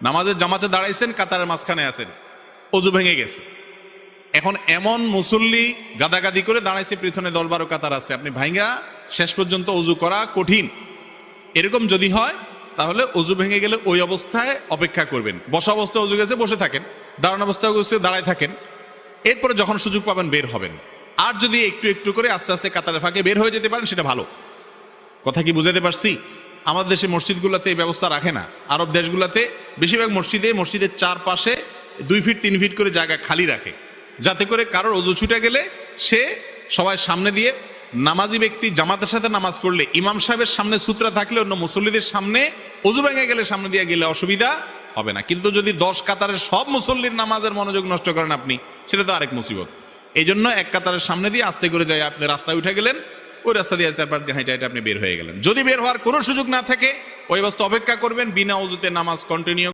নামাজের জামাতে দাঁড়াইছেন, কাতারের মাঝখানে আছেন, অজু ভেঙে গেছে। এখন এমন মুসল্লি গাদাগাদি করে দাঁড়াইছে, পিছনে 10-12 কাতার আছে, আপনি ভাইঙ্গা শেষ পর্যন্ত অজু করা কঠিন। এরকম যদি হয় তাহলে অজু ভেঙে গেলে ওই অবস্থায় অপেক্ষা করবেন। বসা অবস্থায় অজু গেছে বসে থাকেন, দাঁড়ানো অবস্থায় গেছে দাঁড়ায় থাকেন, এরপরে যখন সুযোগ পাবেন বের হবেন। আর যদি একটু একটু করে আস্তে আস্তে কাতারের ফাঁকে বের হয়ে যেতে পারেন সেটা ভালো। কথা কি বুঝাতে পারছি? আমাদের দেশে মসজিদগুলোতে এই ব্যবস্থা রাখে না। আরব দেশগুলোতে বেশিরভাগ মসজিদের চারপাশে 2 ফিট 3 ফিট করে জায়গা খালি রাখে, যাতে করে কারোর অজু ছুটে গেলে সে সবাই সামনে দিয়ে, নামাজি ব্যক্তি জামাতের সাথে নামাজ পড়লে ইমাম সাহেবের সামনে সূত্রা থাকলে অন্য মুসল্লিদের সামনে অজু ভেঙে গেলে সামনে দিয়ে গেলে অসুবিধা হবে না। কিন্তু যদি 10 কাতারের সব মুসল্লির নামাজের মনোযোগ নষ্ট করেন আপনি, সেটা তো আরেক মুসিবত। এই জন্য এক কাতারের সামনে দিয়ে আস্তে করে যাই আপনি রাস্তায় উঠে গেলেন, ওই রাস্তা দিয়ে 4-5 দিয়ে হাঁটে আপনি বের হয়ে গেলেন। যদি বের হওয়ার কোনো সুযোগ না থাকে ওই অবস্থা অপেক্ষা করবেন, বিনা অজুতে নামাজ কন্টিনিউ